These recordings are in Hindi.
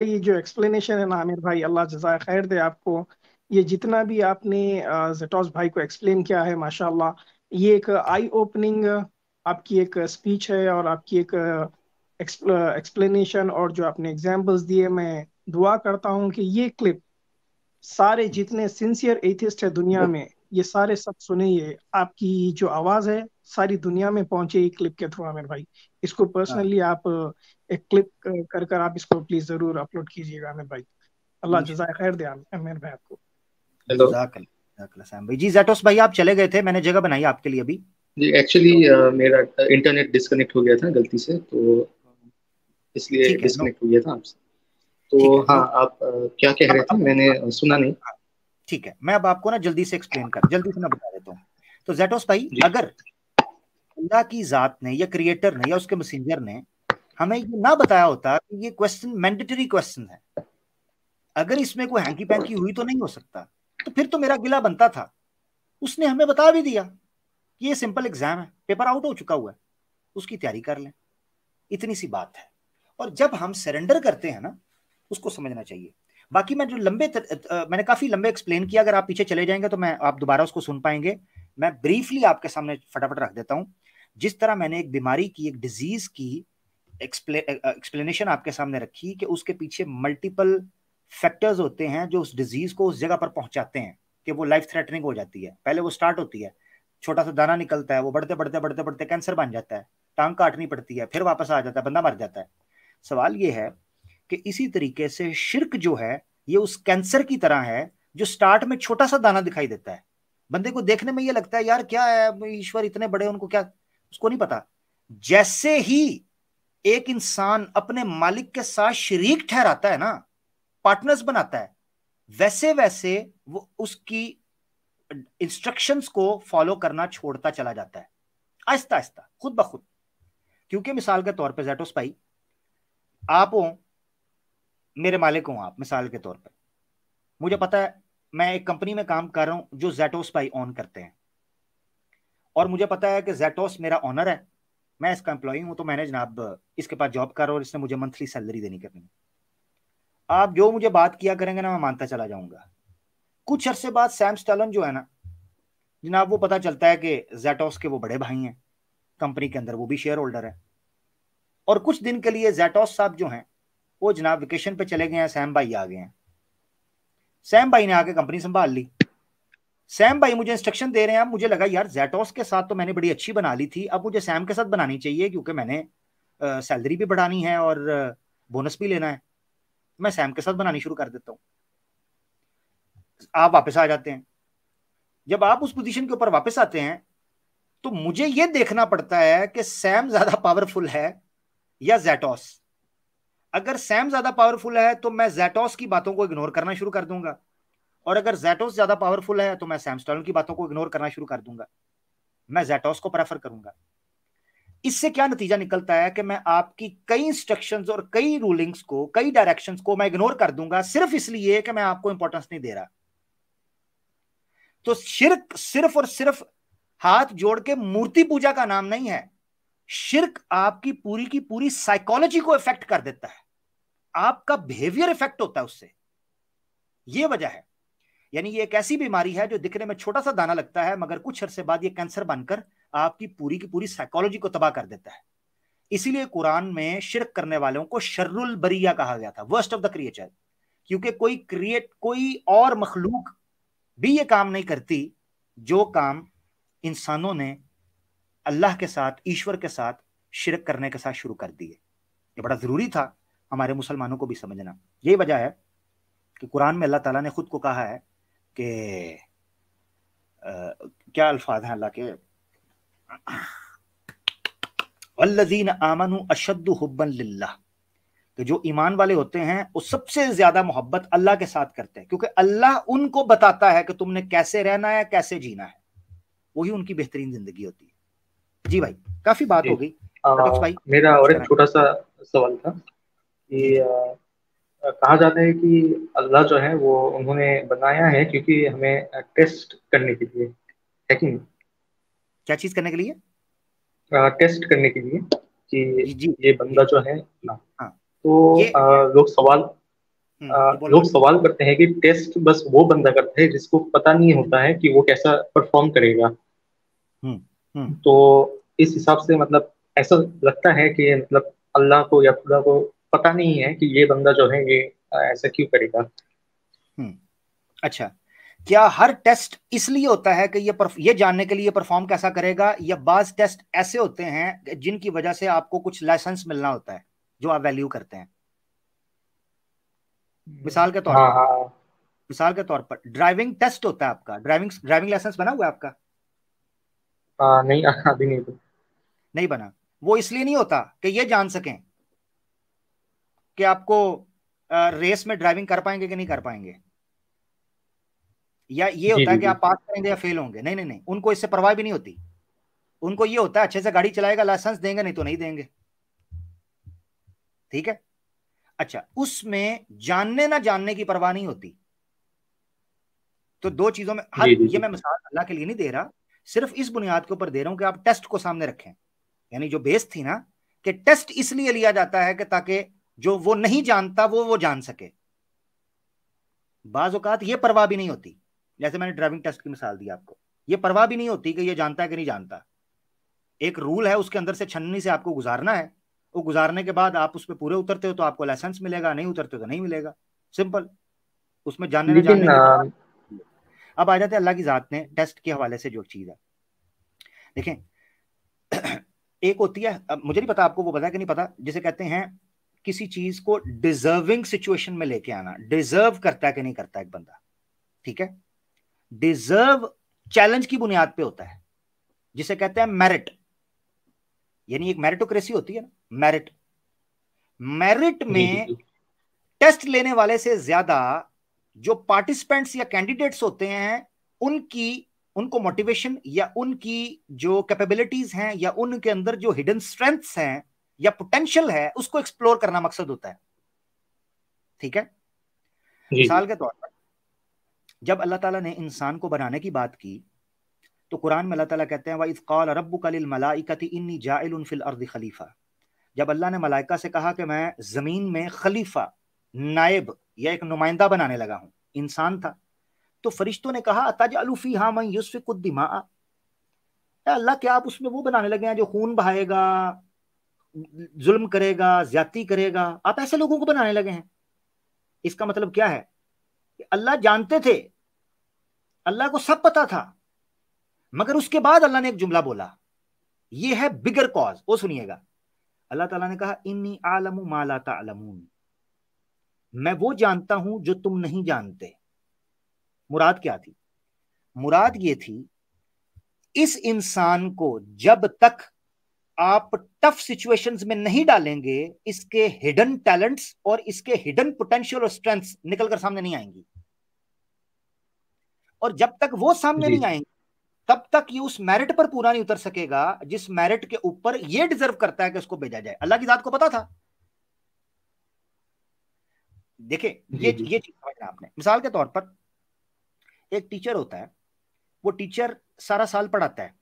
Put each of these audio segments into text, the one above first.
ये जो एक्सप्लेनेशन है ना आमिर भाई, अल्लाह जज़ाय खैर दे आपको। ये जितना भी आपने जटोस भाई को एक्सप्लेन किया है, माशाल्लाह, ये एक आई ओपनिंग आपकी एक स्पीच है, और आपकी एक एक्सप्लेनेशन और जो आपने एग्जांपल्स दिए, मैं दुआ करता हूँ कि ये क्लिप सारे जितने सिंसियर एथिस्ट है दुनिया में, ये सारे सब सुने, ये आपकी जो आवाज है सारी दुनिया में पहुंचे ये क्लिप के थ्रू। आमिर भाई, इसको हाँ, पर्सनली आप एक क्लिप कर कर आप इसको प्लीज जरूर अपलोड कीजिएगा आमिर भाई। अल्लाह जज़ाय इंशाल्लाह। खैर दे आमिर भाई आपको। हेलो। जज़ाकल्लाह सैम भाई। जी जैटोस भाई, आप चले गए थे, मैंने जगह बनाई आपके लिए अभी। जी एक्चुअली तो मेरा इंटरनेट डिस्कनेक्ट हो गया था गलती से, तो इसलिए ठीक है, नो, डिस्कनेक्ट हो गया था आपसे। तो ठीक है, हाँ, नो। आप क्या कह रहे थे, अब मैंने सुना नहीं। हाँ, ठीक है, मैं अब आपको ना जल्दी से मैं बता देता हूँ। तो जैटोस भाई, जी अगर अल्लाह की जात ने या क्रिएटर ने या उसके मैसेंजर ने हमें ये ना बताया होता कि ये क्वेश्चन मैंडेटरी क्वेश्चन है, अगर इसमें कोई हैंकी पैंकी हुई तो नहीं हो सकता, तो फिर तो मेरा गिला बनता था। उसने हमें बता भी दिया कि ये सिंपल एग्जाम है, पेपर आउट हो चुका हुआ है, उसकी तैयारी कर लें, इतनी सी बात है। और जब हम सरेंडर करते हैं ना, उसको समझना चाहिए। बाकी मैं जो मैंने काफी लंबे एक्सप्लेन किया, अगर आप पीछे चले जाएंगे तो मैं आप दोबारा उसको सुन पाएंगे। मैं ब्रीफली आपके सामने फटाफट रख देता हूं। जिस तरह मैंने एक बीमारी की, एक डिजीज की एक्सप्लेनेशन आपके सामने रखी कि उसके पीछे मल्टीपल फैक्टर्स होते हैं जो उस डिजीज को उस जगह पर पहुंचाते हैं कि वो लाइफ थ्रेटनिंग हो जाती है। पहले वो स्टार्ट होती है, छोटा सा दाना निकलता है, वो बढ़ते बढ़ते बढ़ते बढ़ते कैंसर बन जाता है, टांग काटनी पड़ती है, फिर वापस आ जाता है, बंदा मर जाता है। सवाल ये है कि इसी तरीके से शिर्क जो है, ये उस कैंसर की तरह है जो स्टार्ट में छोटा सा दाना दिखाई देता है, बंदे को देखने में ये लगता है यार क्या है, ईश्वर इतने बड़े, उनको क्या, उसको नहीं पता। जैसे ही एक इंसान अपने मालिक के साथ शरीक ठहराता है ना, पार्टनर्स बनाता है, वैसे वैसे वो उसकी इंस्ट्रक्शंस को फॉलो करना छोड़ता चला जाता है, आहिस्ता आहिस्ता, खुद ब खुद। क्योंकि मिसाल के तौर पे जैटोस भाई, आप हो, मेरे मालिक हो आप, मिसाल के तौर पे मुझे पता है मैं एक कंपनी में काम कर रहा हूं जो जैटोस भाई ऑन करते हैं, और मुझे पता है कि जैटोस मेरा ऑनर है, मैं इसका एम्प्लॉई हूं, तो मैंने जनाब इसके पास जॉब कर रहा हूं और इसने मुझे मंथली सैलरी देनी करनी है। आप जो मुझे बात किया करेंगे ना, मैं मानता चला जाऊंगा। कुछ अरसे बाद सैम स्टैलन जो है ना जनाब, वो पता चलता है कि जैटोस के वो बड़े भाई हैं, कंपनी के अंदर वो भी शेयर होल्डर है। और कुछ दिन के लिए जैटोस साहब जो हैं वो जनाब वेकेशन पे चले गए हैं, सैम भाई आ गए हैं। सैम भाई ने आके कंपनी संभाल ली। सैम भाई मुझे इंस्ट्रक्शन दे रहे हैं, अब मुझे लगा यार जैटोस के साथ तो मैंने बड़ी अच्छी बना ली थी, अब मुझे सैम के साथ बनानी चाहिए, क्योंकि मैंने सैलरी भी बढ़ानी है और बोनस भी लेना है। मैं सैम के साथ बनानी शुरू कर देता हूँ। आप वापस आ जाते हैं। जब आप उस पोजीशन के ऊपर वापस आते हैं, तो मुझे यह देखना पड़ता है कि सैम ज्यादा पावरफुल है या जैटोस। अगर सैम ज्यादा पावरफुल है तो मैं जैटोस की बातों को इग्नोर करना शुरू कर दूंगा, और अगर जैटोस ज्यादा पावरफुल है तो मैं सैम स्टर्न की बातों को इग्नोर करना शुरू कर दूंगा। मैं जैटोस को प्रेफर करूंगा। इससे क्या नतीजा निकलता है कि मैं आपकी कई इंस्ट्रक्शंस और कई रूलिंग्स को, कई डायरेक्शंस को मैं इग्नोर कर दूंगा, सिर्फ इसलिए कि मैं आपको इंपॉर्टेंस नहीं दे रहा। तो शिर्क सिर्फ और सिर्फ हाथ जोड़ के मूर्ति पूजा का नाम नहीं है। शिर्क आपकी पूरी की पूरी साइकोलॉजी को इफेक्ट कर देता है, आपका बिहेवियर इफेक्ट होता है उससे। यह वजह है। यानी ये एक ऐसी बीमारी है जो दिखने में छोटा सा दाना लगता है, मगर कुछ अरसे बाद ये कैंसर बनकर आपकी पूरी की पूरी साइकोलॉजी को तबाह कर देता है। इसीलिए कुरान में शिर्क करने वालों को शर्रुल बरिया कहा गया था, वर्स्ट ऑफ द क्रिएचर। क्योंकि कोई और मखलूक भी ये काम नहीं करती जो काम इंसानों ने अल्लाह के साथ, ईश्वर के साथ शिरक करने के साथ शुरू कर दिए। ये बड़ा जरूरी था हमारे मुसलमानों को भी समझना। यही वजह है कि कुरान में अल्लाह ताला ने खुद को कहा है कि क्या अल्फाज हैं अल्लाह के, वल्लज़ीन आमनू अशद्दु हुब्बन लिल्लाह, कि जो ईमान वाले होते हैं वो सबसे ज्यादा मोहब्बत अल्लाह के साथ करते हैं, क्योंकि अल्लाह उनको बताता है कि तुमने कैसे रहना है, कैसे जीना है, वही उनकी बेहतरीन जिंदगी होती है। जी भाई, काफी बात जी। हो गई। डॉक्टर भाई मेरा कुछ और एक करें? छोटा सा सवाल था जी कि जी। कहा जाता है कि अल्लाह जो है वो उन्होंने बनाया है क्योंकि हमें टेस्ट करने के लिए, है कि नहीं? क्या चीज करने के लिए? टेस्ट करने के लिए कि जी जी ये जी बंदा जो है जी। ना, हाँ, तो ये लोग सवाल ये बोलो। लोग सवाल करते हैं कि टेस्ट बस वो बंदा करता है जिसको पता नहीं होता है कि वो कैसा परफॉर्म करेगा। हम्म हम्म तो इस हिसाब से मतलब ऐसा लगता है कि मतलब अल्लाह को या खुदा को पता नहीं है कि ये बंदा जो है ये ऐसा क्यों करेगा। अच्छा, क्या हर टेस्ट इसलिए होता है कि ये जानने के लिए परफॉर्म कैसा करेगा, या बाज टेस्ट ऐसे होते हैं जिनकी वजह से आपको कुछ लाइसेंस मिलना होता है जो आप वैल्यू करते हैं? मिसाल के तौर हाँ पर, हाँ। मिसाल के तौर पर ड्राइविंग टेस्ट होता है आपका, ड्राइविंग ड्राइविंग लाइसेंस बना हुआ है आपका? नहीं अभी नहीं तो। नहीं बना। वो इसलिए नहीं होता कि ये जान सकें कि आपको रेस में ड्राइविंग कर पाएंगे कि नहीं कर पाएंगे, या ये जी होता है जी कि जी। आप पास करेंगे या फेल होंगे। नहीं नहीं नहीं, उनको इससे परवाह भी नहीं होती। उनको ये होता है अच्छे से गाड़ी चलाएगा, लाइसेंस देंगे, नहीं तो नहीं देंगे। ठीक है। अच्छा, उसमें जानने ना जानने की परवाह नहीं होती। तो दो चीजों में जी हर, जी ये जी। मैं मिसाल अल्लाह के लिए नहीं दे रहा, सिर्फ इस बुनियाद के ऊपर दे रहा हूं कि आप टेस्ट को सामने रखें। यानी जो बेस थी ना, कि टेस्ट इसलिए लिया जाता है कि ताकि जो वो नहीं जानता वो जान सके। बाज औकात ये परवाह भी नहीं होती, जैसे मैंने ड्राइविंग टेस्ट की मिसाल दी आपको, ये परवाह भी नहीं होती कि ये जानता है कि नहीं जानता। एक रूल है, उसके अंदर से छन्नी से आपको गुजारना है। वो गुजारने के बाद आप उस पर पूरे उतरते हो तो आपको लाइसेंस मिलेगा, नहीं उतरते तो नहीं मिलेगा। सिंपल। उसमें जानने ना लेकिन जानने की परवाह। अब आ जाते हैं अल्लाह की जात ने टेस्ट के हवाले से जो चीज है। देखें, एक होती है, अब मुझे नहीं पता आपको वो पता है कि नहीं पता, जिसे कहते हैं किसी चीज को डिजर्विंग सिचुएशन में लेके आना। डिजर्व करता है कि नहीं करता एक बंदा। ठीक है। डिजर्व चैलेंज की बुनियाद पे होता है, जिसे कहते हैं मेरिट। यानी एक मेरिटोक्रेसी होती है ना, मेरिट। मेरिट जी जी में जी। टेस्ट लेने वाले से ज्यादा जो पार्टिसिपेंट्स या कैंडिडेट्स होते हैं, उनकी उनको मोटिवेशन या उनकी जो कैपेबिलिटीज हैं या उनके अंदर जो हिडन स्ट्रेंथ्स हैं या पोटेंशियल है, उसको एक्सप्लोर करना मकसद होता है। ठीक है। जी जी। मिसाल के तौर पर, जब अल्लाह ताला ने इंसान को बनाने की बात की, तो कुरान में अल्लाह ताला कहते हैं वइज़ क़ाल रब्बुका लिल मलाइकति इन्नी जाइलुन फिल अर्दि खलीफा। जब अल्लाह ने मलाइका से कहा कि मैं जमीन में खलीफा, नायब या एक नुमाइंदा बनाने लगा हूं, इंसान था, तो फरिश्तों ने कहा अतजअलु फीहा मन युस्फिकु दिमा, अल्लाह क्या आप उसमें वो बनाने लगे हैं जो खून बहाएगा, जुल्म करेगा, ज्यादती करेगा? आप ऐसे लोगों को बनाने लगे हैं। इसका मतलब क्या है कि अल्लाह जानते थे, अल्लाह को सब पता था, मगर उसके बाद अल्लाह ने एक जुमला बोला, ये है बिगर कॉज। वो सुनिएगा, अल्लाह ताला ने कहा इन्नी आलमु मा ला तालमून, मैं वो जानता हूं जो तुम नहीं जानते। मुराद क्या थी? मुराद ये थी, इस इंसान को जब तक आप टफ सिचुएशंस में नहीं डालेंगे, इसके हिडन टैलेंट्स और इसके हिडन पोटेंशियल और स्ट्रेंथ्स निकलकर सामने नहीं आएंगी। और जब तक वो सामने जी नहीं आएंगे, तब तक ये उस मेरिट पर पूरा नहीं उतर सकेगा जिस मेरिट के ऊपर ये डिजर्व करता है कि उसको भेजा जाए। अल्लाह की जात को पता था। देखे, जी जी। ये चीज समझना आपने। मिसाल के तौर पर, एक टीचर होता है, वो टीचर सारा साल पढ़ाता है,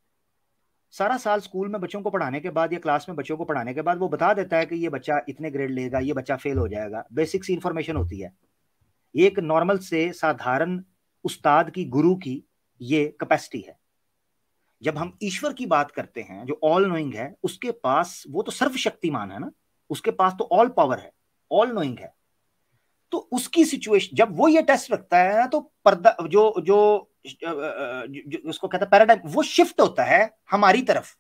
सारा साल स्कूल में बच्चों को पढ़ाने के बाद या क्लास में बच्चों को पढ़ाने के बाद वो बता देता है कि ये बच्चा इतने ग्रेड लेगा, ये बच्चा फेल हो जाएगा। बेसिक सी इंफॉर्मेशन होती है। ये एक नॉर्मल से साधारण उस्ताद की, गुरु की ये कैपेसिटी है। जब हम ईश्वर की बात करते हैं जो ऑल नोइंग है, उसके पास, वो तो सर्वशक्तिमान है ना, उसके पास तो ऑल पावर है, ऑल नोइंग है। तो उसकी सिचुएशन जब वो ये टेस्ट रखता है ना, तो पर्दा जो जो उसको कहता है पैराडाइम, वो शिफ्ट होता है हमारी तरफ।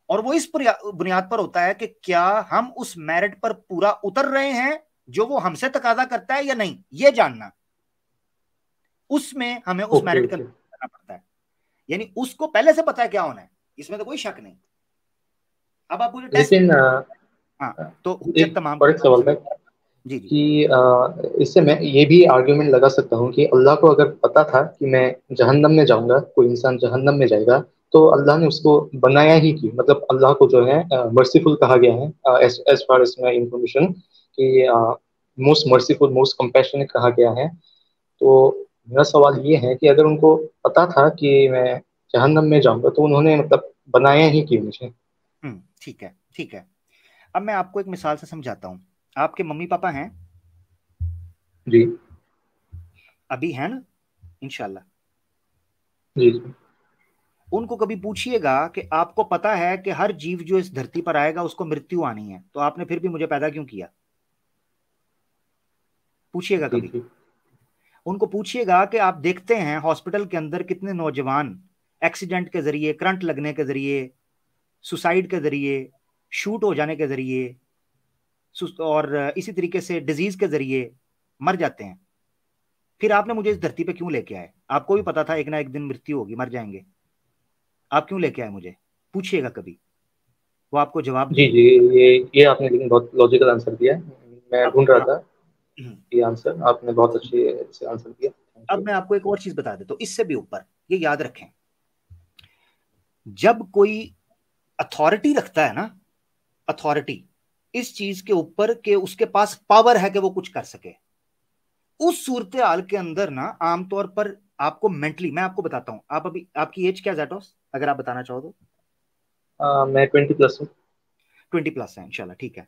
और वो इस बुनियाद पर होता है कि क्या हम उस मेरिट पर पूरा उतर रहे हैं जो वो हमसे तकाजा करता है या नहीं, ये जानना। उसमें हमें उस ओके मेरिट का ओके। करना पड़ता है। यानी उसको पहले से पता है क्या होना है, इसमें तो कोई शक नहीं। अब आप मुझे टेस्ट, लेकिन हाँ, तो हुज्जत एक तमाम और एक करना सवाल था शुरू। जी जी। कि इससे मैं ये भी आर्ग्यूमेंट लगा सकता हूँ कि अल्लाह को अगर पता था कि मैं जहन्नम में जाऊंगा, कोई इंसान जहन्नम में जाएगा, तो अल्लाह ने उसको बनाया ही क्यों? मतलब अल्लाह को जो है मर्सीफुल कहा गया है, as far as my information, कि मोस्ट मर्सीफुल, मोस्ट कंपैशनेट कहा गया है। तो मेरा सवाल ये है कि अगर उनको पता था कि मैं जहन्नम में जाऊंगा, तो उन्होंने मतलब बनाया ही क्यों मुझे? ठीक है, ठीक है। अब मैं आपको एक मिसाल से समझाता हूं। आपके मम्मी पापा हैं? जी अभी है ना, इंशाल्लाह। जी जी उनको कभी पूछिएगा कि आपको पता है कि हर जीव जो इस धरती पर आएगा उसको मृत्यु आनी है, तो आपने फिर भी मुझे पैदा क्यों किया? पूछिएगा जी कभी। जी उनको पूछिएगा कि आप देखते हैं हॉस्पिटल के अंदर कितने नौजवान एक्सीडेंट के जरिए, करंट लगने के जरिए, सुसाइड के जरिए, शूट हो जाने के जरिए और इसी तरीके से डिजीज के जरिए मर जाते हैं। फिर आपने मुझे इस धरती पे क्यों लेके आए? आपको भी पता था एक ना एक दिन मृत्यु होगी, मर जाएंगे। आप क्यों लेके आए मुझे? पूछिएगा कभी, वो आपको जवाब जी देंगे। जी ये आपने लेकिन बहुत लॉजिकल आंसर दिया है। मैं अब ढूंढ रहा हाँ, था ये आंसर, आपने बहुत अच्छे से आंसर दिया, थैंक अब यू। मैं आपको एक और चीज बता देता हूं इससे भी ऊपर, ये याद रखें। जब कोई अथॉरिटी रखता है ना, अथॉरिटी इस चीज के ऊपर कि उसके पास पावर है कि वो कुछ कर सके, उस सूरत हाल के अंदर ना आमतौर पर आपको मेंटली, मैं आपको बताता हूं, आप अभी, आपकी एज क्या जैटोस, अगर आप बताना चाहो तो? मैं 20+ हूँ। 20+ है, इंशाल्लाह ठीक है।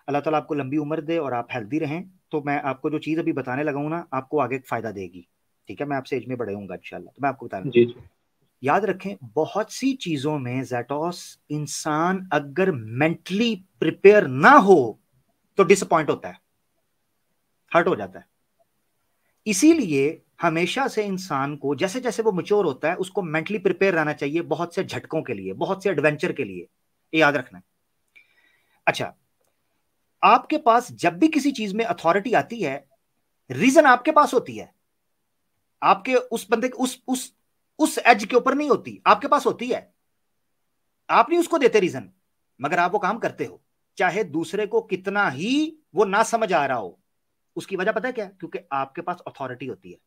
अल्लाह ताला आपको लंबी उम्र दे और आप हेल्दी रहें। तो मैं आपको जो चीज़ अभी बताने लगा हूं ना, आपको आगे फायदा देगी। ठीक है, मैं आपसे एज में बड़े होऊंगा इंशाल्लाह, तो मैं आपको बता, जी जी याद रखें बहुत सी चीजों में जैटोस, इंसान अगर मेंटली प्रिपेयर ना हो तो डिसअपॉइंट होता है, हर्ट हो जाता है। इसीलिए हमेशा से इंसान को जैसे जैसे वो मैच्योर होता है उसको मेंटली प्रिपेयर रहना चाहिए बहुत से झटकों के लिए, बहुत से एडवेंचर के लिए, ये याद रखना है। अच्छा, आपके पास जब भी किसी चीज में अथॉरिटी आती है, रीजन आपके पास होती है, आपके उस बंदे उस एज के ऊपर नहीं होती, आपके पास होती है। आप नहीं उसको देते रीजन, मगर आप वो काम करते हो, चाहे दूसरे को कितना ही वो ना समझ आ रहा हो। उसकी वजह पता है क्या? क्योंकि आपके पास अथॉरिटी होती है।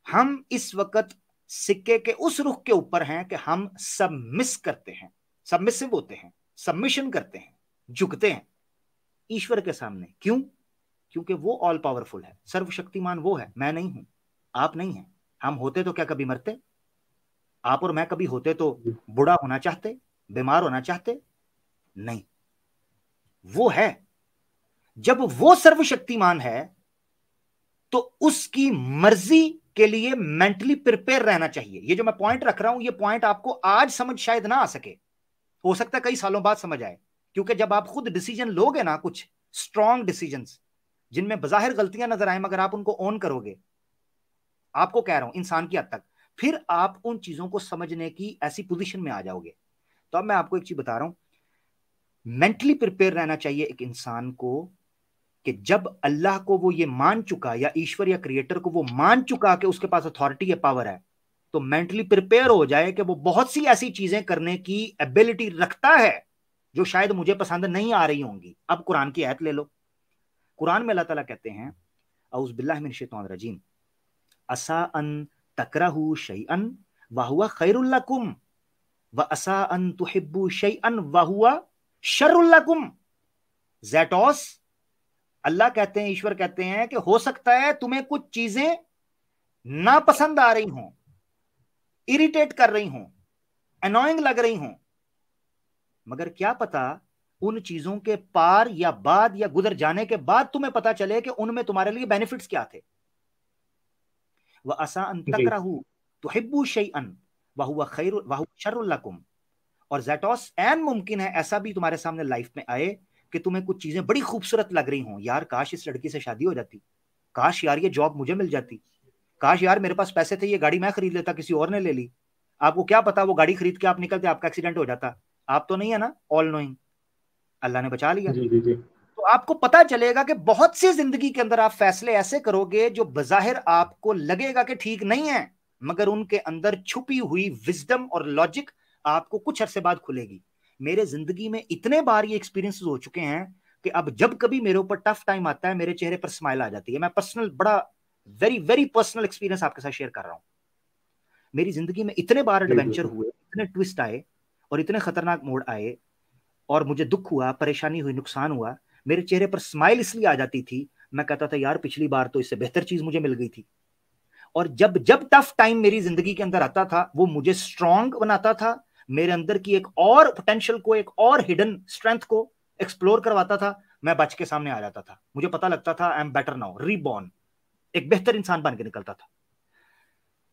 हम इस वक्त सिक्के के उस रुख के ऊपर हैं कि हम सबमिस करते हैं, सबमिसिव होते हैं, सबमिशन करते हैं, झुकते हैं ईश्वर के सामने। क्यों? क्योंकि वो ऑल पावरफुल है, सर्वशक्तिमान वो है, मैं नहीं हूं, आप नहीं हैं। हम होते तो क्या कभी मरते? आप और मैं कभी होते तो बूढ़ा होना चाहते, बीमार होना चाहते? नहीं, वो है। जब वो सर्वशक्तिमान है तो उसकी मर्जी के लिए मेंटली प्रिपेयर रहना चाहिए। ये जो मैं पॉइंट रख रहा हूं, ये पॉइंट आपको आज समझ शायद ना आ सके, हो सकता है कई सालों बाद समझ आए। क्योंकि जब आप खुद डिसीजन लोगे ना, कुछ स्ट्रॉन्ग डिसीजंस जिनमें बजाहिर गलतियां नजर आए मगर आप उनको ऑन करोगे, आपको कह रहा हूं इंसान की हद तक, फिर आप उन चीजों को समझने की ऐसी पोजीशन में आ जाओगे। तो अब मैं आपको एक चीज बता रहा हूं, मेंटली प्रिपेयर रहना चाहिए एक इंसान को कि जब अल्लाह को वो ये मान चुका, या ईश्वर या क्रिएटर को वो मान चुका कि उसके पास अथॉरिटी है, पावर है, तो मेंटली प्रिपेयर हो जाए कि वो बहुत सी ऐसी चीजें करने की एबिलिटी रखता है जो शायद मुझे पसंद नहीं आ रही होंगी। अब कुरान की आयत ले लो, कुरान में अल्लाह ताला कहते हैं, औज़ु बिल्लाहि मिनश शैतानिर रजीम, असा अन तकरहू शैअन व हुवा खैरुल लकुम व असा अन तुहिब्बू शैअन व हुवा शर्रुल लकुम। ज़ैटोस, अल्लाह कहते हैं, ईश्वर कहते हैं कि हो सकता है तुम्हें कुछ चीजें नापसंद आ रही हों, इरिटेट कर रही हों, अनोइंग लग रही हों, मगर क्या पता उन चीजों के पार या बाद या गुजर जाने के बाद तुम्हें पता चले कि उनमें तुम्हारे लिए बेनिफिट्स क्या थे। वह असा अन जी तकरहू तुहिब्बू शैअन वह हुवा खैरुल वह हुवा शर्रुल लकुम। और ज़ैटोस, एन मुमकिन है ऐसा भी तुम्हारे सामने लाइफ में आए कि तुम्हें कुछ चीजें बड़ी खूबसूरत लग रही हों, यार काश इस लड़की से शादी हो जाती, काश यार ये जॉब मुझे मिल जाती, काश यार मेरे पास पैसे थे ये गाड़ी मैं खरीद लेता, किसी और ने ले ली। आपको क्या पता वो गाड़ी खरीद के आप निकलते, आपका एक्सीडेंट हो जाता। आप तो नहीं है ना ऑल नोइंग, अल्लाह ने बचा लिया। जी जी जी तो आपको पता चलेगा कि बहुत सी जिंदगी के अंदर आप फैसले ऐसे करोगे जो बजाहिर आपको लगेगा कि ठीक नहीं है, मगर उनके अंदर छुपी हुई विजडम और लॉजिक आपको कुछ अरसे बाद खुलेगी। मेरे जिंदगी में इतने बार ये एक्सपीरियंसेस हो चुके हैं कि अब जब कभी मेरे ऊपर टफ टाइम आता है मेरे चेहरे पर स्माइल आ जाती है। मैं पर्सनल, बड़ा वेरी वेरी पर्सनल एक्सपीरियंस आपके साथ शेयर कर रहा हूं। मेरी जिंदगी में इतने बार जी जी एडवेंचर हुए, इतने ट्विस्ट आए और इतने खतरनाक मोड़ आए, और मुझे दुख हुआ, परेशानी हुई, नुकसान हुआ, मेरे चेहरे पर स्माइल इसलिए आ जाती थी, मैं कहता था यार पिछली बार तो इससे बेहतर चीज मुझे मिल गई थी। और जब जब टफ टाइम मेरी जिंदगी के अंदर आता था वो मुझे स्ट्रांग बनाता था, मेरे अंदर की एक और पोटेंशियल को, एक और हिडन स्ट्रेंथ को एक्सप्लोर करवाता था, मैं बच के सामने आ जाता था, मुझे पता लगता था I am better now, reborn, एक बेहतर इंसान बन के निकलता था।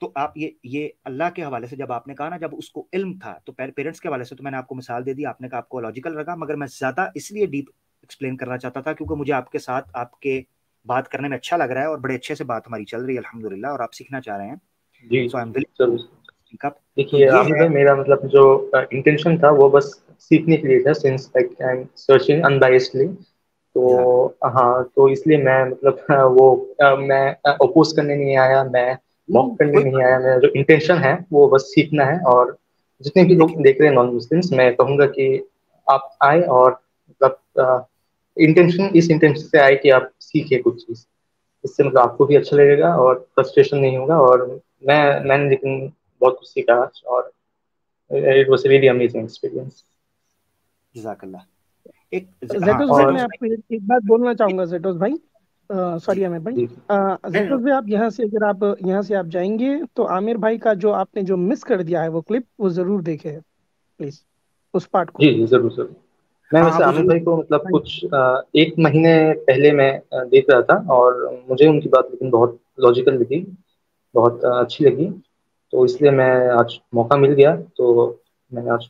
तो आप ये अल्लाह के हवाले से जब आपने कहा ना, जब उसको इल्म था, तो पेरेंट्स के हवाले से तो मैंने आपको मिसाल दे दी, आपने कहा आपको लॉजिकल लगा, मगर मैं ज्यादा इसलिए डीप एक्सप्लेन करना चाहता था क्योंकि मुझे आपके साथ आपके बात करने में अच्छा लग रहा है और बड़े अच्छे से बात हमारी चल रही है अल्हम्दुलिल्लाह, और आप सीखना चाह रहे हैं। जी सो आई एम जरूर। Willing to. तो देखिए ये आमिर है। भाई, मेरा मतलब जो इंटेंशन था वो बस सीखने के लिए था, since like I am searching unbiasedly. तो हाँ, तो इसलिए मैं मतलब मैं ओपोज करने नहीं आया, मैं मॉक करने कोई नहीं आया। मेरा जो इंटेंशन है वो बस सीखना है। और जितने भी लोग देखिए, देख रहे हैं नॉन मुस्लिम्स, मैं कहूँगा कि आप आए और मतलब इंटेंशन इस इंटेंशन से आए कि आप सीखे कुछ चीज़। इससे मतलब आपको भी अच्छा लगेगा और फ्रस्ट्रेशन नहीं होगा। और मैंने लेकिन बहुत कुछ सीखा आज, और it was really amazing experience. जज़ाकल्लाह। एक हाँ, जेटोस भाई, और मैं आपको एक बात बोलना चाहूंगा जेटोस भाई। जी सॉरी आमिर भाई। जी जेटोस भाई, आप यहाँ से अगर आप यहाँ से आप जाएंगे तो आमिर भाई का जो आपने जो मिस कर दिया है वो क्लिप, वो जरूर देखे प्लीज, उस पार्ट को। जी जी, जरूर जरूर। मैं हाँ हाँ, वैसे वो आमिर जरूर। भाई को मतलब थैंक कुछ एक महीने पहले मैं देख रहा था, और मुझे उनकी बात लेकिन बहुत लॉजिकल लगी, बहुत अच्छी लगी। तो इसलिए मैं आज मौका मिल गया, तो मैंने आज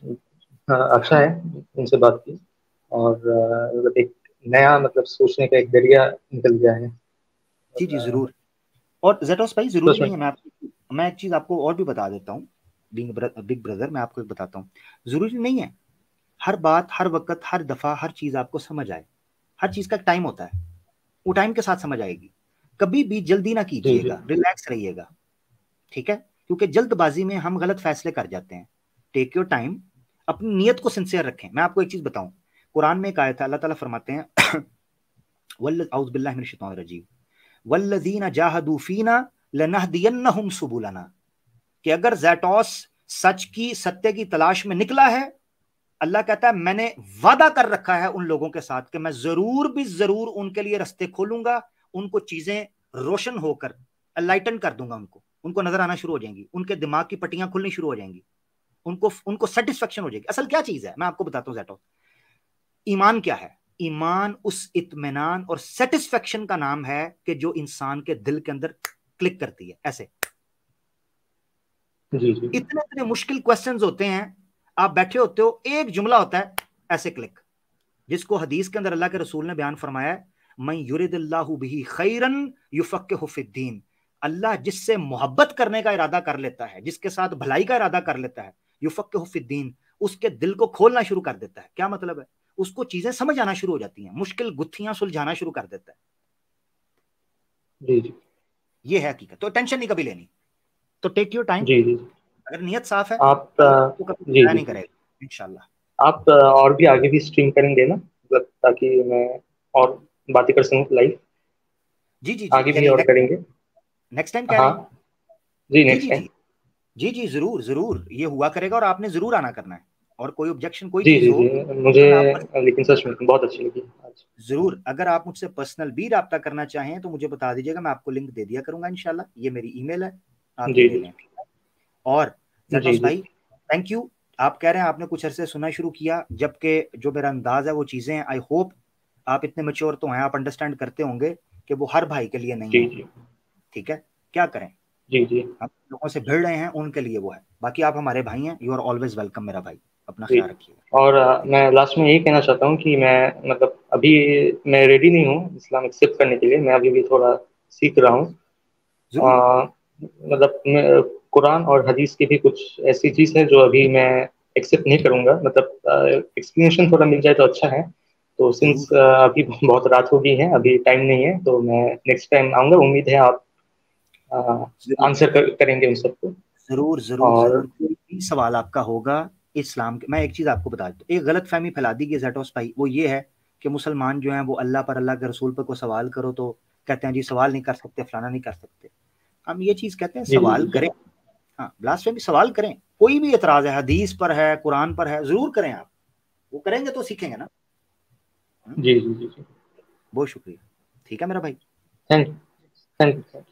अच्छा है उनसे बात की। और मतलब एक नया मतलब सोचने का एक दरिया निकल गया है। जी जी, और जरूर। और जेटोस भाई, जरूरी सच में। नहीं है, मैं एक चीज आपको और भी बता देता हूँ, बिग ब्रदर, मैं आपको एक बताता हूँ। जरूरी नहीं है हर बात, हर वक्त, हर दफा, हर चीज आपको समझ आए। हर चीज का टाइम होता है, वो टाइम के साथ समझ आएगी। कभी भी जल्दी ना जी जी कीजिएगा, रिलैक्स रहिएगा, ठीक है? क्योंकि जल्दबाजी में हम गलत फैसले कर जाते हैं। टेक योर टाइम, अपनी नीयत को सिंसियर रखें। मैं आपको एक चीज बताऊं, कुरान में एक आयत है, अल्लाह ताला फरमाते हैं औज़ु बिल्लाहि मिनश शैतानिर रजीम, वल्लज़ीना जाहदू फीना लनहदियन्नहुम सुबुलना, कि अगर जैटोस सच की, सत्य की तलाश में निकला है, अल्लाह कहता है मैंने वादा कर रखा है उन लोगों के साथ कि मैं जरूर भी जरूर उनके लिए रास्ते खोलूंगा, उनको चीजें रोशन होकर एनलाइटन कर दूंगा, उनको नजर आना शुरू हो जाएंगी, उनके दिमाग की पट्टियां खुलनी शुरू हो जाएंगी, उनको उनको सेटिस्फेक्शन हो जाएगी। असल क्या चीज है मैं आपको बताता हूं जैटो, ईमान क्या है? ईमान उस इत्मीनान और सेटिस्फेक्शन का नाम है कि जो इंसान के दिल के अंदर क्लिक करती है। ऐसे जी जी इतने इतने मुश्किल क्वेश्चंस होते हैं, आप बैठे होते हो, एक जुमला होता है ऐसे क्लिक, जिसको हदीस के अंदर अल्लाह के रसूल ने बयान फरमाया है, मन युरिदिल्लाहु बिही खैरन युफक्किहु फिद्दीन। अल्लाह जिससे मोहब्बत करने का इरादा कर लेता है, जिसके साथ भलाई का इरादा कर लेता है, युफक्किहु फिद्दीन, उसके दिल को खोलना शुरू कर देता है। क्या मतलब है? उसको चीजें समझ आना शुरू हो जाती हैं, मुश्किल गुत्थियां सुलझाना शुरू कर देता है। जी जी ये है हकीकत। तो टेंशन नहीं कभी लेनी, तो टेक योर टाइम। जी जी। अगर नियत साफ है, आप अल्लाह आपको कभी जी ज़ाया जी नहीं जी। करेगा इंशाल्लाह। आप और भी आगे भी स्ट्रीम करेंगे ना, मतलब ताकि मैं और बातें कर सकूं लाइव। जी जी जी, आगे भी यानी और करेंगे। नेक्स्ट टाइम कह रहे हाँ हैं? जी, जी नेक्स्ट जी टाइम। जी जी जी, जरूर जरूर, ये हुआ करेगा और आपने जरूर आना करना है। और कोई ऑब्जेक्शन, कोई जी चीज जी हो जी, मुझे तो मैं आपको लेकिन सच में बहुत अच्छी लगी आज। जरूर, अगर आप मुझसे पर्सनल भी रब्ता करना चाहें तो मुझे बता दीजिएगा, मैं आपको लिंक दे दिया करूंगा इंशाल्लाह। ये मेरी ईमेल है, आप ये जी ले जी लें। और जी जैटोस जी भाई, थैंक यू। आप कह रहे हैं आपने कुछ अरसे सुना शुरू किया, जबकि जो मेरा अंदाज है वो चीजें, आई होप आप इतने मेच्योर तो हैं, आप अंडरस्टैंड करते होंगे कि वो हर भाई के लिए नहीं जी है, जी ठीक है? क्या करें, जी जी हम लोगों से भिड़ रहे हैं, उनके लिए वो है। बाकी आप हमारे भाई हैं, यू आर ऑलवेज वेलकम मेरा भाई, अपना जी। ख्याल रखिएगा। और मैं लास्ट में यही कहना चाहता हूँ कि मैं मतलब अभी मैं रेडी नहीं हूँ इस्लाम एक्सेप्ट करने के लिए। मैं अभी भी थोड़ा सीख रहा हूँ। जरूर। मतलब कुरान और हदीस की भी कुछ ऐसी चीज़ है जो अभी मैं एक्सेप्ट नहीं करूँगा। मतलब एक्सप्लेनेशन थोड़ा मिल जाए तो अच्छा है। तो सिंस जरूर अभी बहुत रात हो गई है, अभी टाइम नहीं है, तो मैं नेक्स्ट टाइम आऊँगा। उम्मीद है आप जरूर आंसर करेंगे उन सबको। जरूर जरूर और जरूर, कोई भी सवाल आपका होगा इस्लाम के, मैं एक चीज आपको बता दूं, एक गलत फहमी फैला दी गई जैटोस भाई, वो ये है कि मुसलमान जो हैं वो अल्लाह पर, अल्लाह के रसूल पर को सवाल करो तो कहते हैं जी सवाल नहीं कर सकते, फलाना नहीं कर सकते। हम ये चीज कहते हैं जी जी सवाल जी करें, हाँ, ब्लास्फेमी सवाल करें, कोई भी एतराज है, हदीस पर है, कुरान पर है, जरूर करें आप, वो करेंगे तो सीखेंगे ना। जी जी जी जी। बहुत शुक्रिया, ठीक है मेरा भाई। Thank thank you.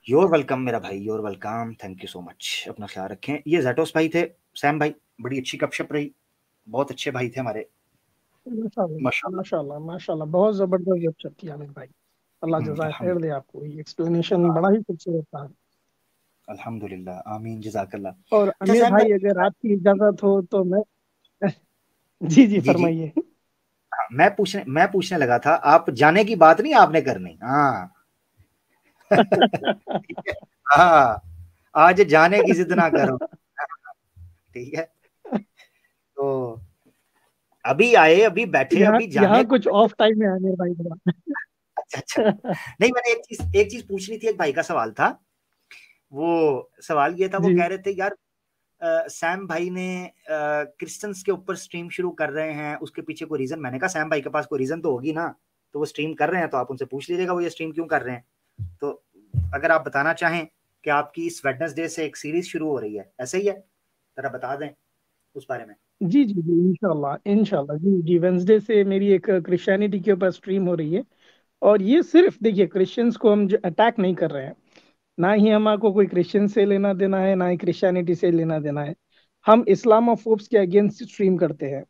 Your welcome मेरा भाई, your welcome, thank you so much. अपना ख्याल रखें। ये जैटोस भाई थे, सैम भाई, बड़ी अच्छी गपशप रही, बहुत अच्छे भाई थे हमारे। माशाल्लाह माशाल्लाह। माशाल्लाह माशाल्लाह, बहुत जबरदस्त वेबसाइट थी आमिर भाई। अल्लाह जज़ाय खैर दे अल्हम्दुलिल्लाह। आपको, ये एक्सप्लेनेशन बड़ा ही खूबसूरत था। अल्हम्दुलिल्लाह, आमीन, जज़ाकल्लाह। और अच्छा आमिर सैम भाई, भाई, अगर आपकी इजाजत हो तो मैं जी जी जी जी, फरमाइए। हाँ, मैं पूछने लगा था, आप जाने की बात नहीं आपने करनी, हाँ। ठीक है, हाँ, आज जाने की जिद ना करो, ठीक है। तो अभी आए, अभी बैठे, यहाँ अभी जाने यहाँ को। कुछ ऑफ टाइम है आमिर भाई थोड़ा। अच्छा अच्छा, नहीं, मैंने एक चीज पूछनी थी, एक भाई का सवाल था। वो सवाल ये था, वो जी कह रहे थे यार, सैम भाई ने क्रिश्चियंस के ऊपर स्ट्रीम शुरू कर रहे हैं, उसके पीछे कोई रीजन? मैंने कहा सैम भाई के पास कोई रीजन तो होगी ना, तो वो स्ट्रीम कर रहे हैं तो आप उनसे पूछ लीजिएगा वो ये स्ट्रीम क्यों कर रहे हैं। तो अगर आप बताना चाहें कि आपकी इस वेडनेसडे से एक सीरीज शुरू हो रही है, ऐसे ही है, जरा बता दें उस बारे में। जी जी जी, इंशाल्लाह इंशाल्लाह, जी जी, वेंसडे से मेरी एक क्रिश्चियनिटी के ऊपर स्ट्रीम हो रही है। और ये सिर्फ देखिए, क्रिश्चियंस को हम अटैक नहीं कर रहे हैं, ना ही हमारे कोई क्रिश्चियन से लेना देना है, ना ही क्रिश्चियनिटी से लेना देना है। हम इस्लामोफोब्स के अगेंस्ट स्ट्रीम करते हैं।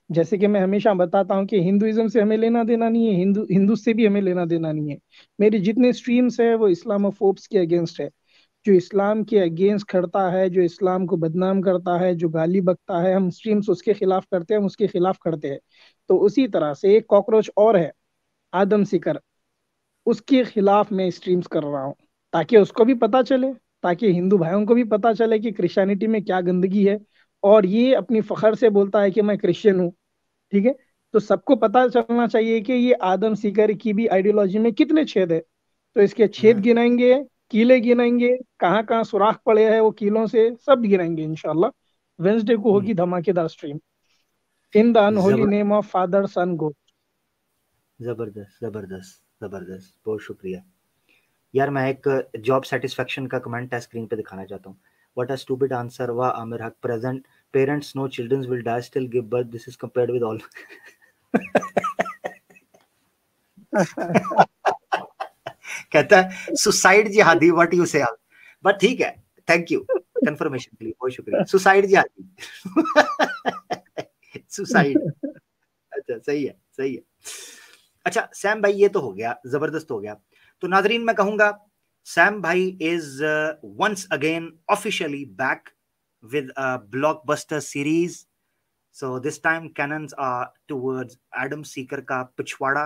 जैसे कि मैं हमेशा बताता हूँ कि हिंदुइज्म से हमें लेना देना नहीं है, हिंदू हिंदू से भी हमें लेना देना नहीं है। मेरे जितने स्ट्रीम्स है वो इस्लामोफोब्स के अगेंस्ट है। जो इस्लाम के अगेंस्ट खड़ता है, जो इस्लाम को बदनाम करता है, जो गाली बकता है, हम स्ट्रीम्स उसके खिलाफ करते हैं, हम उसके खिलाफ खड़ते हैं। तो उसी तरह से एक कॉकरोच और है, आदम सीकर, उसके खिलाफ मैं स्ट्रीम्स कर रहा हूँ, ताकि उसको भी पता चले, ताकि हिंदू भाइयों को भी पता चले कि क्रिश्चियनिटी में क्या गंदगी है। और ये अपनी फखर से बोलता है कि मैं क्रिश्चियन हूँ। ठीक है। तो सबको पता चलना चाहिए कि ये आदम सीकर की भी आइडियोलॉजी में कितने छेद है। तो इसके छेद हम्म, गिनाएंगे, कीले गिनाएंगे, कहाँ कहाँ सुराख पड़े हैं वो कीलों से सब गिनाएंगे इंशाल्लाह। वेंसडे को हम्म, होगी धमाकेदार स्ट्रीम, इन द अनहोली जबर name of father son god. जबरदस्त जबरदस्त जबरदस्त, बहुत शुक्रिया यार। मैं एक जॉब सेटिस्फेक्शन का कमेंट है स्क्रीन पे दिखाना चाहता हूँ। व्हाट अ स्टूपिड आंसर, वाह Aamir Haq, present parents no childrens will die still give birth, this is compared with all. कहता है सुसाइड जिहादी, व्हाट यू से, बट ठीक है, थैंक यू कंफर्मेशन के लिए, बहुत शुक्रिया। सुसाइड जिहादी, सुसाइड, अच्छा सही है, सही है। अच्छा सैम भाई, ये तो हो गया, जबरदस्त हो गया। तो नाजरीन मैं कहूंगा, सैम भाई is once again officially back with a blockbuster series. So this time cannons are towards Adam Sikar का पिछवाड़ा,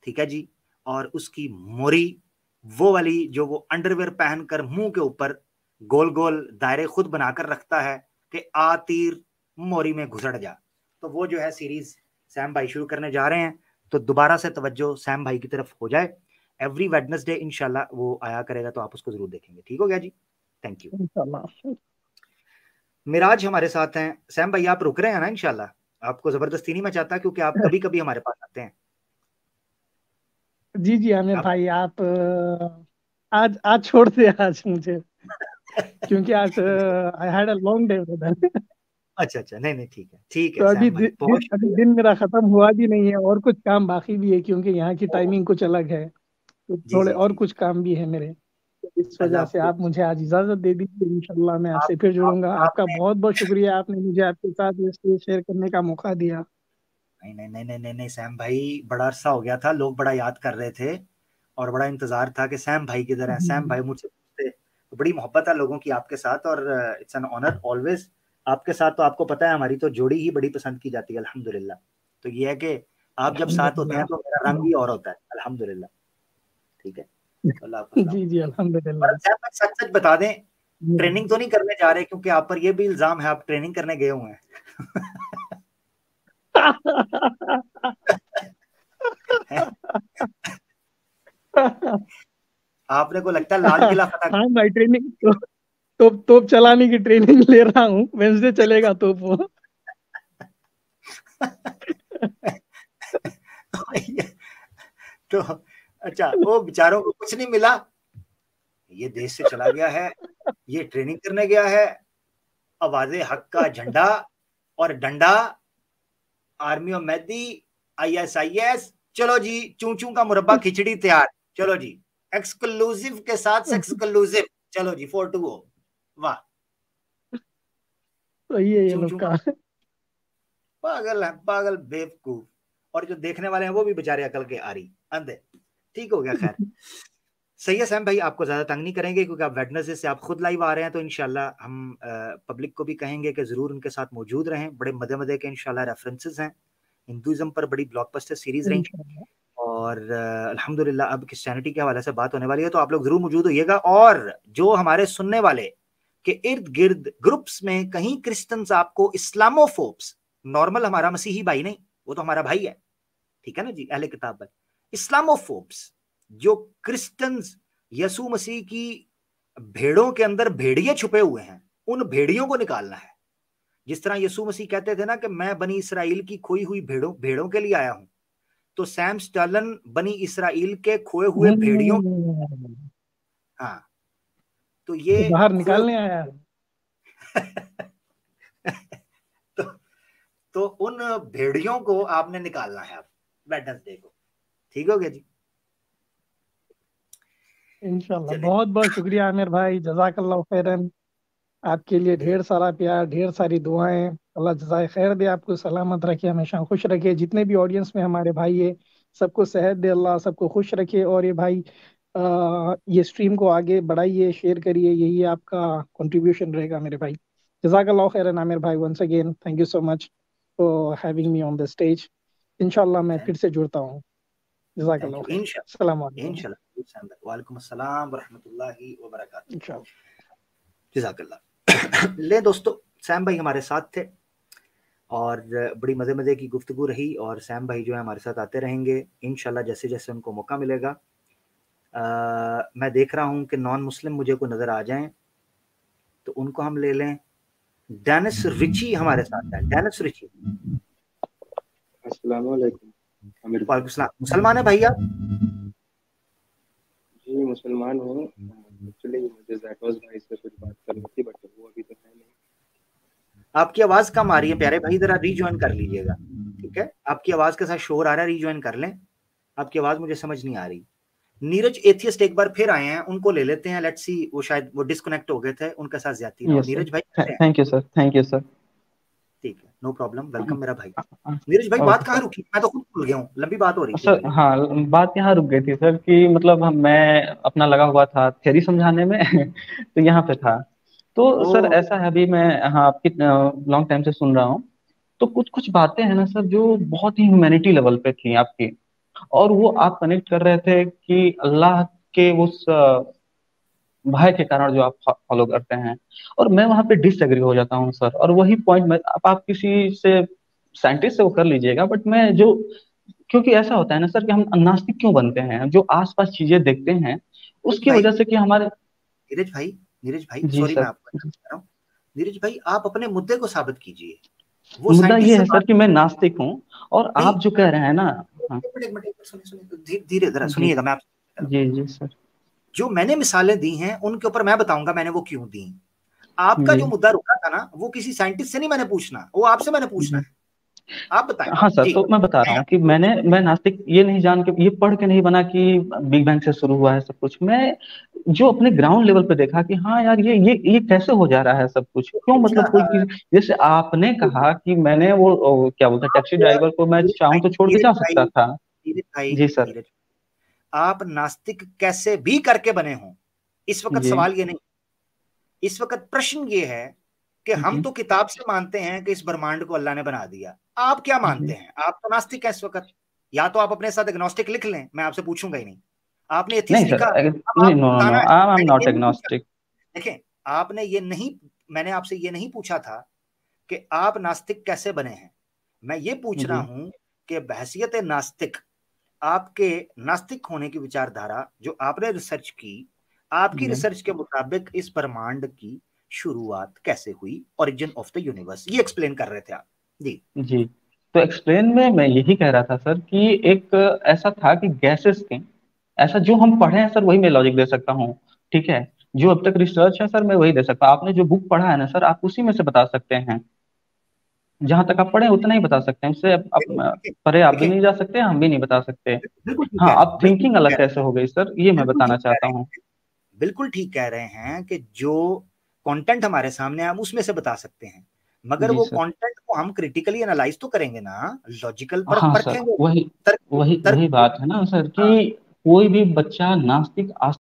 ठीक है जी। और उसकी मोरी, वो वाली जो वो अंडरवेयर पहनकर मुंह के ऊपर गोल गोल दायरे खुद बनाकर रखता है कि आ तीर मोरी में घुसड़ जा। तो वो जो है सीरीज सैम भाई शुरू करने जा रहे हैं, तो दोबारा से तवज्जो सैम भाई की तरफ हो जाए। एवरी वेडनेसडे इंशाल्लाह वो आया करेगा, तो आप उसको जरूर देखेंगे। ठीक हो गया जी, थैंक यू। इंशाल्लाह। मिराज हमारे साथ हैं। सैम भाई आप रुक रहे हैं ना इंशाल्लाह? आपको जबरदस्ती नहीं मैं चाहता, क्योंकि आप कभी कभी हमारे पास आते हैं। जी जी आमिर आप भाई, आप आज आज छोड़ दे आज मुझे, क्योंकि आज I had a long day brother. अच्छा अच्छा, नहीं नहीं, ठीक तो है अभी सैम भाई, बहुत अभी शुक्रिया। दिन मेरा खत्म हुआ भी नहीं है, और कुछ काम बाकी भी है, क्योंकि यहाँ की टाइमिंग कुछ अलग है। तो जी थोड़े जी और जी, कुछ काम भी है मेरे। तो इस वजह अल्लाह से आपको, आप मुझे आज इजाजत दे दीजिए, इंशाल्लाह मैं आप, आपसे फिर जुड़ूंगा। आपका आपने, बहुत बहुत शुक्रिया, आपने मुझे आपके साथ ये स्टेज शेयर करने का मौका दिया। नहीं नहीं नहीं नहीं नहीं नहीं, सैम भाई बड़ा अरसा हो गया था, लोग बड़ा याद कर रहे थे और बड़ा इंतजार था कि सैम भाई किधर है, जी सैम जी भाई मुझसे पूछते। तो बड़ी मोहब्बत है लोगों की आपके साथ, और इट्स एन ऑनर ऑलवेज आपके साथ। तो आपको पता है हमारी तो जोड़ी ही बड़ी पसंद की जाती है, अल्हम्दुलिल्लाह। तो ये है कि आप जब साथ होते हैं अल्हम्दुलिल्लाह। तो मेरा रंग ही और होता है, अल्हम्दुलिल्लाह। ठीक है, अल्लाह आपको सलाम। जी जी और अल्हम्दुलिल्लाह। सैम भाई सच सच बता दें, ट्रेनिंग तो नहीं करने जा रहे? क्योंकि आप पर ये भी इल्जाम है आप ट्रेनिंग करने गए हुए हैं। आपने को लगता है लाल किला फतह। हाँ भाई, ट्रेनिंग तो तोप चलाने की ट्रेनिंग ले रहा हूँ, वेंसडे चलेगा तोप वो। तो अच्छा, वो बेचारों को कुछ नहीं मिला, ये देश से चला गया है, ये ट्रेनिंग करने गया है, आवाज़े हक का झंडा और डंडा, आर्मी ऑफ मेहदी, ISIS, चलो जी चू चू का मुरब्बा खिचड़ी तैयार, चलो जी एक्सक्लूसिव के साथ एक्सक्लूसिव, चलो जी 420, वाह। तो ये चू लोग चू का। पागल है, पागल बेवकूफ, और जो देखने वाले हैं वो भी बेचारे अकल के आरी अंधे। ठीक हो गया, खैर सही है सैम भाई, आपको ज्यादा तंग नहीं करेंगे क्योंकि आप वेडनेसडे से आप खुद लाइव आ रहे हैं, तो इंशाल्लाह हम पब्लिक को भी कहेंगे कि जरूर उनके साथ मौजूद रहें। बड़े मजे मजे के इंशाल्लाह रेफरेंसेस हैं, हिंदुइज्म पर बड़ी ब्लॉकबस्टर सीरीज रही, और अल्हम्दुलिल्लाह अब क्रिश्चियनिटी के हवाले से बात होने वाली है, तो आप लोग जरूर मौजूद होइएगा। और जो हमारे सुनने वाले के इर्द गिर्द ग्रुप्स में कहीं क्रिश्चियंस आपको इस्लामोफोब्स, नॉर्मल हमारा मसीही भाई नहीं, वो तो हमारा भाई है, ठीक है ना जी, अहले किताब भाई, इस्लामोफोब्स जो क्रिश्चियंस यसू मसीह की भेड़ों के अंदर भेड़िए छुपे हुए हैं, उन भेड़ियों को निकालना है। जिस तरह यसू मसीह कहते थे ना कि मैं बनी इसराइल की खोई हुई भेड़ों के लिए आया हूं, तो सैम स्टर्लन बनी इसराइल के खोए हुए भेड़ियों, हाँ, तो ये बाहर निकालने आया है। तो उन भेड़ियों को आपने निकालना है आप वेडनेसडे को, ठीक हो गया जी। इंशाल्लाह। बहुत बहुत शुक्रिया आमिर भाई, जज़ाकल्लाह खैरन। आपके लिए ढेर सारा प्यार, ढेर सारी दुआएं। अल्लाह जज़ाए खैर दे, आपको सलामत रखे, हमेशा खुश रखे। जितने भी ऑडियंस में हमारे भाई है, सबको सेहत दे अल्लाह, सबको खुश रखे। और ये भाई ये स्ट्रीम को आगे बढ़ाइए, शेयर करिए, यही आपका कंट्रीब्यूशन रहेगा मेरे भाई। जज़ाकल्लाह खैरन आमिर भाई, once again thank you so much for having me on the stage. इंशाल्लाह मैं फिर से जुड़ता हूँ। जज़ाकल्लाह खैर। अस्सलाम वालेकुम। इंशाल्लाह। वालेकुम अस्सलाम व रहमतुल्लाहि व बरकातहू। इंशाल्लाह। जज़ाकल्लाह। ले दोस्तों, सैम भाई हमारे साथ थे और बड़ी मज़े मज़े की गुफ्तगू रही, और सैम भाई जो है हमारे साथ आते रहेंगे इंशाल्लाह जैसे जैसे उनको मौका मिलेगा। मैं देख रहा हूँ कि नॉन मुस्लिम मुझे को नज़र आ जाएं तो उनको हम ले लें। डेनिस रिची हमारे साथ है। डेनिस रिची, अस्सलाम वालेकुम। वालेकुम सलाम। मुसलमान है भाई आप? जी मुसलमान हूँ। एक्चुअली मुझे जैकोस भाई से कुछ बात करनी थी, बट वो अभी तो है नहीं। आपकी आवाज कम आ रही है प्यारे भाई, जरा रीजॉइन कर लीजिएगा, ठीक है? आपकी आवाज के साथ शोर आ रहा है, रीजॉइन कर लें। आपकी आवाज मुझे समझ नहीं आ रही। नीरज एथियस्ट एक बार फिर आए हैं, उनको ले लेते हैं। लेट्स सी, वो शायद वो डिस्कनेक्ट हो गए थे, उनके साथ ज्यादती ना हो। नीरज भाई thank you sir. Thank you sir. ठीक है, नो प्रॉब्लम, वेलकम मेरा भाई। नीरज भाई बात कहाँ रुकी? मैं तो खुद भूल गया हूँ, लंबी बात हो रही थी सर। हाँ, बात यहाँ रुक गई थी सर कि मतलब मैं अपना लगा हुआ था थ्योरी समझाने में तो यहाँ पे था। तो सर ऐसा है, अभी मैं हाँ आपकी लॉन्ग टाइम से सुन रहा हूँ, तो कुछ कुछ बातें हैं ना सर जो बहुत ही ह्यूमैनिटी लेवल पे थी आपकी, और वो आप कनेक्ट कर रहे थे कि अल्लाह के उस भय के कारण जो आप फॉलो करते हैं, और मैं वहां पे डिसएग्री हो जाता हूँ सर। और वही पॉइंट में आप किसी से साइंटिस्ट से वो कर लीजिएगा, बट मैं जो, क्योंकि ऐसा होता है ना सर कि हम नास्तिक क्यों बनते हैं, जो आसपास चीजें देखते हैं उसकी वजह से कि हमारे। नीरज भाई जी सॉरी, सर। मैं आपको बता रहा हूँ। नीरज भाई आप अपने मुद्दे को साबित कीजिए। वो मुद्दा ये है सर कि मैं नास्तिक हूँ, और आप जो कह रहे हैं ना। एक मिनट सुनिए, धीरे जरा सुनिएगा। मैं आपसे जी जी सर, जो मैंने मिसालें दी हैं उनके ऊपर मैं बताऊंगा मैंने वो क्यों दी। आपका जो मुद्दा रुका था ना, वो किसी साइंटिस्ट से नहीं मैंने पूछना, वो आपसे मैंने पूछना है। आप बताएं। हाँ सर, तो मैं बता रहा हूँ कि मैं नास्तिक ये नहीं जान के, ये पढ़ के नहीं बना कि बिग बैंग से शुरू हुआ है सब कुछ। मैं जो अपने ग्राउंड लेवल पे देखा कि हाँ यार ये कैसे हो जा रहा है सब कुछ, क्यों मतलब कोई, जैसे आपने कहा कि मैंने वो क्या बोलते हैं टैक्सी ड्राइवर को मैं चाहूँ तो छोड़ के जा सकता था। जी सर। आप नास्तिक कैसे भी करके बने हो, इस वक्त सवाल ये नहीं। इस वक्त प्रश्न ये है कि हम तो किताब से मानते हैं कि इस ब्रह्मांड को अल्लाह ने बना दिया। आप क्या मानते हैं? आप तो नास्तिक हैं इस वक्त। या तो आप अपने साथ एग्नोस्टिक लिख लें, मैं आपसे पूछूंगा ही नहीं। आपने एथिस्ट लिखा, देखें आपने ये नहीं, मैंने आपसे ये नहीं पूछा था कि आप नास्तिक कैसे बने हैं। मैं ये पूछ रहा हूं कि बहैसियत नास्तिक, आपके नास्तिक होने की विचारधारा जो आपने रिसर्च की, आपकी रिसर्च के मुताबिक इस ब्रह्मांड की शुरुआत कैसे हुई, ओरिजिन ऑफ द यूनिवर्स, ये एक्सप्लेन कर रहे थे आप। जी, तो एक्सप्लेन में मैं यही कह रहा था सर कि एक ऐसा था कि गैसेस थे, ऐसा जो हम पढ़े हैं सर वही मैं लॉजिक दे सकता हूँ, ठीक है? जो अब तक रिसर्च है सर मैं वही दे सकता हूँ। आपने जो बुक पढ़ा है ना सर, आप उसी में से बता सकते हैं। जहां तक आप पढ़े उतना ही बता सकते हैं, उससे परे आप भी नहीं जा सकते, हम भी नहीं बता सकते। हाँ, अब थिंकिंग अलग कैसे हो गई सर, ये मैं बताना चाहता हूँ। बिल्कुल ठीक कह रहे हैं कि जो कंटेंट हमारे सामने हम उसमें से बता सकते हैं। मगर जी वो सर। कंटेंट को हम क्रिटिकली एनालाइज तो करेंगे ना, लॉजिकल पर हाँ सर, परखेंगे। वही तर्क वही तर्क वही बात है ना सर हाँ, कि कोई भी बच्चा नास्तिक